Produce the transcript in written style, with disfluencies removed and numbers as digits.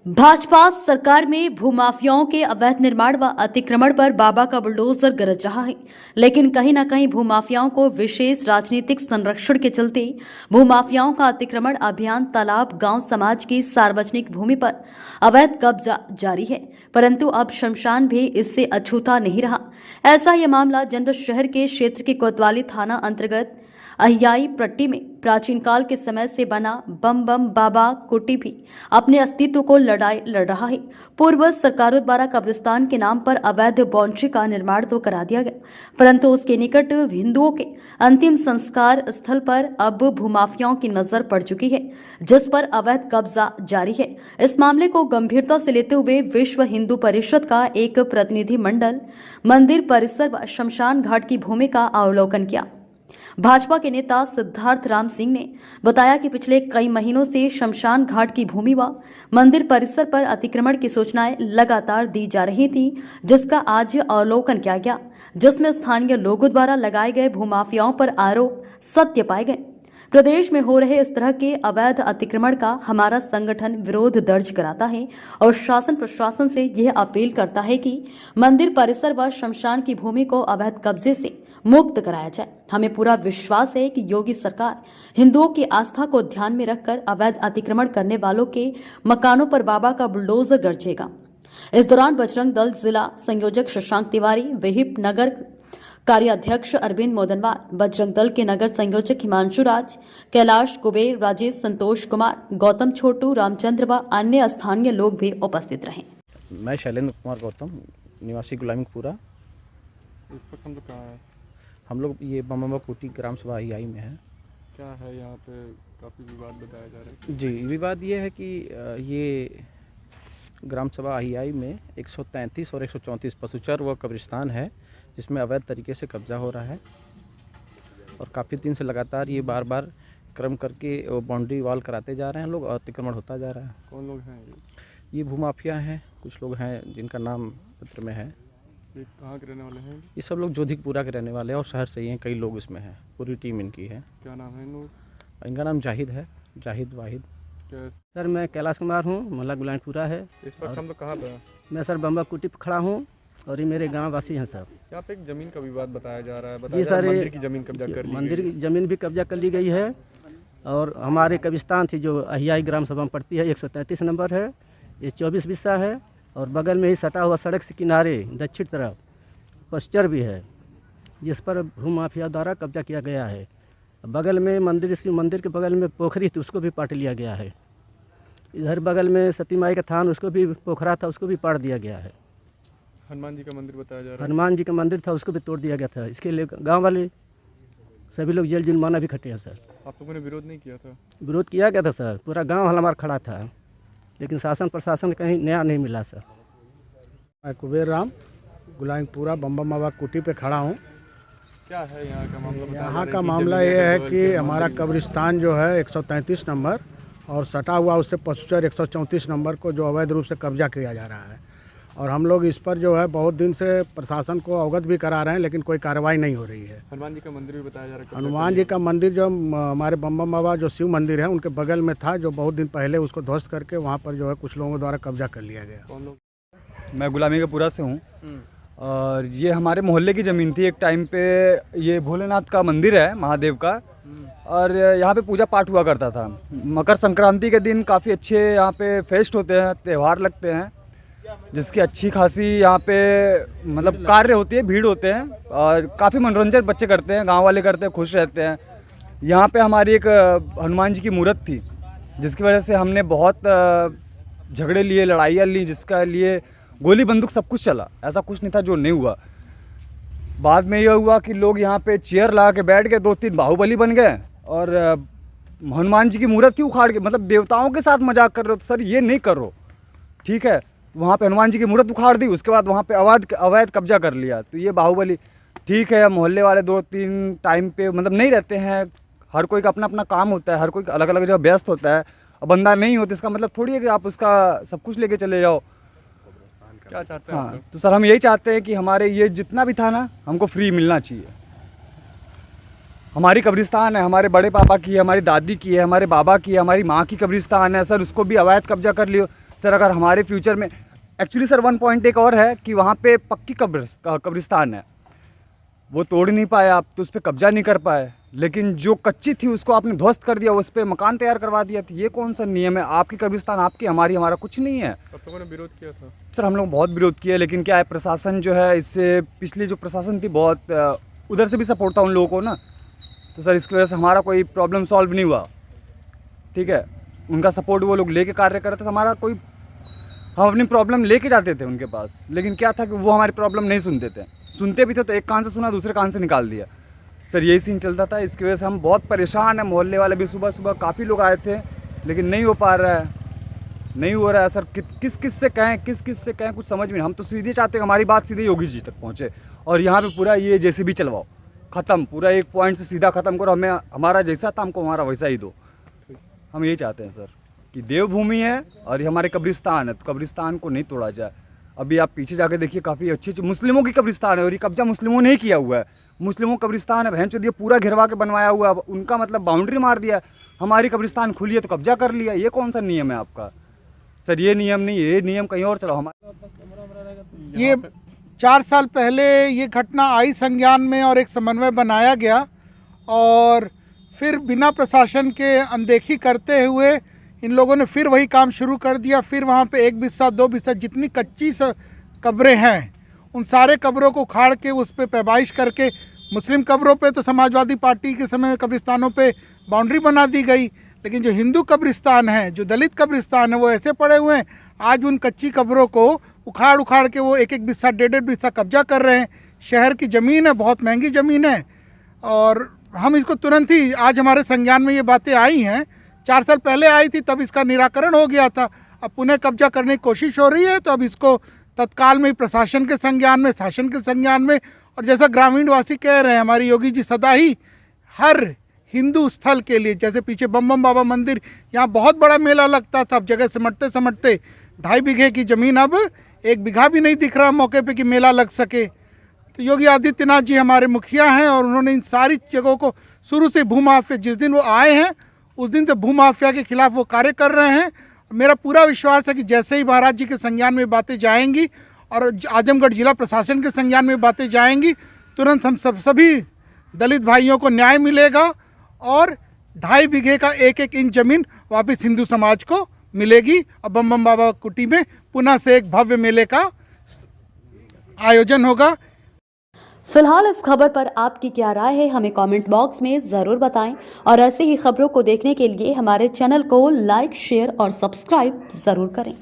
भाजपा सरकार में भूमाफियाओं के अवैध निर्माण व अतिक्रमण पर बाबा का बुलडोजर गरज रहा है, लेकिन कहीं न कहीं भूमाफियाओं को विशेष राजनीतिक संरक्षण के चलते भूमाफियाओं का अतिक्रमण अभियान तालाब गांव समाज की सार्वजनिक भूमि पर अवैध कब्जा जारी है। परंतु अब शमशान भी इससे अछूता नहीं रहा। ऐसा यह मामला जनपद शहर के क्षेत्र के कोतवाली थाना अंतर्गत अहियाई पट्टी में प्राचीन काल के समय से बना बम बम बाबा कुटी भी अपने अस्तित्व को लड़ रहा है। पूर्व सरकारों द्वारा कब्रिस्तान के नाम पर अवैध बाउंड्री का निर्माण तो करा दिया गया, परंतु उसके निकट हिंदुओं के अंतिम संस्कार स्थल पर अब भूमाफियाओं की नजर पड़ चुकी है, जिस पर अवैध कब्जा जारी है। इस मामले को गंभीरता से लेते हुए विश्व हिंदू परिषद का एक प्रतिनिधि मंडल मंदिर परिसर व शमशान घाट की भूमि का अवलोकन किया। भाजपा के नेता सिद्धार्थ राम सिंह ने बताया कि पिछले कई महीनों से शमशान घाट की भूमि व मंदिर परिसर पर अतिक्रमण की सूचनाएं लगातार दी जा रही थी, जिसका आज अवलोकन किया गया, जिसमें स्थानीय लोगों द्वारा लगाए गए भूमाफियाओं पर आरोप सत्य पाए गए। प्रदेश में हो रहे इस तरह के अवैध अतिक्रमण का हमारा संगठन विरोध दर्ज कराता है और शासन प्रशासन से यह अपील करता है कि मंदिर परिसर व शमशान की भूमि को अवैध कब्जे से मुक्त कराया जाए। हमें पूरा विश्वास है कि योगी सरकार हिंदुओं की आस्था को ध्यान में रखकर अवैध अतिक्रमण करने वालों के मकानों पर बाबा का बुलडोजर गरजेगा। इस दौरान बजरंग दल जिला संयोजक शशांक तिवारी, विहिप नगर कार्याध्यक्ष अरविंद मोदनवार, बजरंग दल के नगर संयोजक हिमांशु राज, कैलाश कुबेर, राजेश, संतोष कुमार, गौतम छोटू, रामचंद्र व अन्य स्थानीय लोग भी उपस्थित रहे। मैं शैलेंद्र कुमार गौतम, निवासी गुलामीपुरा। इस वक्त हम लोग कहाँ हैं? हम लोग ये बम्बा कोटी ग्राम सभा अहियाई में है। क्या है यहाँ पे? काफ़ी विवाद बताया जा रहा है। जी, विवाद ये है कि ये ग्राम सभा अहियाई में 133 और 134 पशुचर व कब्रिस्तान है, जिसमें अवैध तरीके से कब्जा हो रहा है और काफ़ी दिन से लगातार ये बार बार क्रम करके बाउंड्री वॉल कराते जा रहे हैं लोग और अतिक्रमण होता जा रहा है। कौन लोग हैं ये भूमाफिया हैं, कुछ लोग हैं जिनका नाम पत्र में है। ये कहाँ के रहने वाले हैं? ये सब लोग जोधिकपुरा के रहने वाले हैं और शहर से ही हैं, कई लोग इसमें हैं, पूरी टीम इनकी है। क्या नाम है इन लोग? इनका नाम जाहिद है, जाहिद वाहिद। क्या सर मैं कैलाश कुमार हूँ, मोहल्ला गुलामीपुरा है। इस वक्त हम लोग कहाँ पे हैं? मैं सर बम्बा कुटी पर खड़ा हूँ और ये मेरे गांव वासी हैं सर। यहाँ पे एक ज़मीन का विवाद बताया जा रहा है। जी सर, मंदिर की ज़मीन कब्जा कर ली मंदिर गई की ज़मीन भी कब्जा कर ली गई है और हमारे कब्रिस्तान थी जो अहियाई ग्राम सभा में पड़ती है, 133 नंबर है, ये 24 बिस्सा है और बगल में ही सटा हुआ सड़क से किनारे दक्षिण तरफ पश्चर भी है, जिस पर भूमाफिया द्वारा कब्जा किया गया है। बगल में मंदिर के बगल में पोखरी थी, उसको भी पाट लिया गया है। इधर बगल में सती माई का थान, उसको भी पोखरा था, उसको भी पाट दिया गया है। हनुमान जी का मंदिर बताया जा रहा है। हनुमान जी का मंदिर था, उसको भी तोड़ दिया गया था। इसके लिए गांव वाले सभी लोग जेल जुर्माना भी खटे हैं सर। आप लोगों ने विरोध नहीं किया था? विरोध किया गया था सर, पूरा गांव हमारा खड़ा था, लेकिन शासन प्रशासन कहीं नया नहीं मिला सर। मैं कुबेर राम गुलामीपुरा बम्बा बाबा कुटी पे खड़ा हूँ। क्या है यहाँ का मामला? यहाँ का मामला ये है कि हमारा कब्रिस्तान जो है 133 नंबर और सटा हुआ उससे पशुचर 134 नंबर को जो अवैध रूप से कब्जा किया जा रहा है और हम लोग इस पर जो है बहुत दिन से प्रशासन को अवगत भी करा रहे हैं, लेकिन कोई कार्रवाई नहीं हो रही है। हनुमान जी का मंदिर भी बताया जा रहा है। हनुमान जी का मंदिर जो हमारे बम्बा बाबा जो शिव मंदिर है उनके बगल में था, जो बहुत दिन पहले उसको ध्वस्त करके वहाँ पर जो है कुछ लोगों द्वारा कब्जा कर लिया गया। कौन लोग? मैं गुलामीपुरा से हूँ और ये हमारे मोहल्ले की ज़मीन थी। एक टाइम पे ये भोलेनाथ का मंदिर है, महादेव का, और यहाँ पे पूजा पाठ हुआ करता था। मकर संक्रांति के दिन काफ़ी अच्छे यहाँ पे फेस्ट होते हैं, त्यौहार लगते हैं, जिसकी अच्छी खासी यहाँ पे मतलब कार्य होती है, भीड़ होते हैं और काफ़ी मनोरंजन बच्चे करते हैं, गांव वाले करते हैं, खुश रहते हैं। यहाँ पे हमारी एक हनुमान जी की मूर्त थी, जिसकी वजह से हमने बहुत झगड़े लिए, लड़ाइयाँ ली, जिसका लिए गोली बंदूक सब कुछ चला। ऐसा कुछ नहीं था जो नहीं हुआ। बाद में यह हुआ कि लोग यहाँ पे चेयर लगा के बैठ गए, 2-3 बाहुबली बन गए और हनुमान जी की मूर्त थी उखाड़ के, मतलब देवताओं के साथ मजाक कर रहे हो तो सर ये नहीं करो, ठीक है। वहाँ पे हनुमान जी की मूर्त उखाड़ दी, उसके बाद वहाँ पे अवैध कब्जा कर लिया। तो ये बाहुबली, ठीक है, मोहल्ले वाले 2-3 टाइम पे मतलब नहीं रहते हैं, हर कोई का अपना अपना काम होता है, हर कोई अलग अलग जगह व्यस्त होता है। अब बंदा नहीं होता, इसका मतलब थोड़ी है कि आप उसका सब कुछ लेके चले जाओ। क्या चाहते हैं? हाँ, तो सर हम यही चाहते हैं कि हमारे ये जितना भी था ना, हमको फ्री मिलना चाहिए। हमारी कब्रिस्तान है, हमारे बड़े पापा की है, हमारी दादी की है, हमारे बाबा की है, हमारी माँ की कब्रिस्तान है सर, उसको भी अवैध कब्जा कर लियो। सर अगर हमारे फ्यूचर में एक्चुअली सर 1 पॉइंट एक और है कि वहाँ पे पक्की कब्रिस्तान है, वो तोड़ नहीं पाए आप, तो उस पर कब्जा नहीं कर पाए, लेकिन जो कच्ची थी उसको आपने ध्वस्त कर दिया, उस पर मकान तैयार करवा दिया। तो ये कौन सा नियम है? आपकी कब्रिस्तान आपकी, हमारी हमारा कुछ नहीं है। अब तो मैंने विरोध किया था सर हम लोग बहुत विरोध किया, लेकिन क्या है प्रशासन जो है, इससे पिछली जो प्रशासन थी बहुत उधर से भी सपोर्ट था उन लोगों को ना, तो सर इसकी वजह से हमारा कोई प्रॉब्लम सॉल्व नहीं हुआ। ठीक है, उनका सपोर्ट वो लोग लेके कार्य करते थे, हमारा कोई, हम अपनी प्रॉब्लम लेके जाते थे उनके पास, लेकिन क्या था कि वो हमारी प्रॉब्लम नहीं सुनते थे, सुनते भी थे तो एक कान से सुना दूसरे कान से निकाल दिया। सर यही सीन चलता था, इसकी वजह से हम बहुत परेशान हैं। मोहल्ले वाले भी सुबह सुबह काफ़ी लोग आए थे, लेकिन नहीं हो पा रहा है, नहीं हो रहा है सर। किस किस से कहें, किस किस से कहें, कुछ समझ में नहीं। हम तो सीधे चाहते हैं हमारी बात सीधे योगी जी तक पहुँचे, और यहाँ पे पूरा ये JCB चलवाओ, ख़त्म, पूरा एक पॉइंट से सीधा ख़त्म करो, हमें हमारा जैसा था हमको हमारा वैसा ही दो। हम यही चाहते हैं सर कि देवभूमि है और ये हमारे कब्रिस्तान है, तो कब्रिस्तान को नहीं तोड़ा जाए। अभी आप पीछे जाके देखिए, काफ़ी अच्छी अच्छी मुस्लिमों की कब्रिस्तान है, और ये कब्जा मुस्लिमों ने ही किया हुआ है। मुस्लिमों कब्रिस्तान है, बहन चोदिया पूरा घेरवा के बनवाया हुआ है, उनका मतलब बाउंड्री मार दिया। हमारी कब्रिस्तान खुली है तो कब्जा कर लिया, ये कौन सा नियम है आपका? सर ये नियम नहीं, ये नियम कहीं और चलाओ। हमारे ये 4 साल पहले ये घटना आई संज्ञान में और एक समन्वय बनाया गया, और फिर बिना प्रशासन के अनदेखी करते हुए इन लोगों ने फिर वही काम शुरू कर दिया। फिर वहाँ पे 1 बिस्सा 2 बिस्सा जितनी कच्ची कब्रें हैं उन सारे कब्रों को उखाड़ के उस पर पैबाइश करके, मुस्लिम कब्रों पे तो समाजवादी पार्टी के समय में कब्रिस्तानों पे बाउंड्री बना दी गई, लेकिन जो हिंदू कब्रिस्तान है, जो दलित कब्रिस्तान है, वो ऐसे पड़े हुए हैं। आज उन कच्ची कब्रों को उखाड़ के वो 1-1 बिस्सा 1.5 बिस्सा कब्जा कर रहे हैं। शहर की ज़मीन है, बहुत महंगी ज़मीन है, और हम इसको तुरंत ही, आज हमारे संज्ञान में ये बातें आई हैं, 4 साल पहले आई थी तब इसका निराकरण हो गया था, अब पुनः कब्जा करने की कोशिश हो रही है। तो अब इसको तत्काल में ही प्रशासन के संज्ञान में, शासन के संज्ञान में, और जैसा ग्रामीणवासी कह रहे हैं, हमारे योगी जी सदा ही हर हिंदू स्थल के लिए, जैसे पीछे बम बम बाबा मंदिर, यहाँ बहुत बड़ा मेला लगता था, अब जगह समटते समटते 2.5 बीघे की ज़मीन अब 1 बीघा भी नहीं दिख रहा मौके पे कि मेला लग सके। तो योगी आदित्यनाथ जी हमारे मुखिया हैं, और उन्होंने इन सारी जगहों को शुरू से भूमाफिया, जिस दिन वो आए हैं उस दिन से भूमाफिया के खिलाफ वो कार्य कर रहे हैं। मेरा पूरा विश्वास है कि जैसे ही महाराज जी के संज्ञान में बातें जाएंगी और आजमगढ़ जिला प्रशासन के संज्ञान में बातें जाएंगी, तुरंत हम सभी दलित भाइयों को न्याय मिलेगा, और 2.5 बीघे का 1-1 इंच ज़मीन वापस हिंदू समाज को मिलेगी, और बम बम बाबा कुटी में पुनः से एक भव्य मेले का आयोजन होगा। फिलहाल इस खबर पर आपकी क्या राय है, हमें कमेंट बॉक्स में ज़रूर बताएं, और ऐसे ही खबरों को देखने के लिए हमारे चैनल को लाइक, शेयर और सब्सक्राइब ज़रूर करें।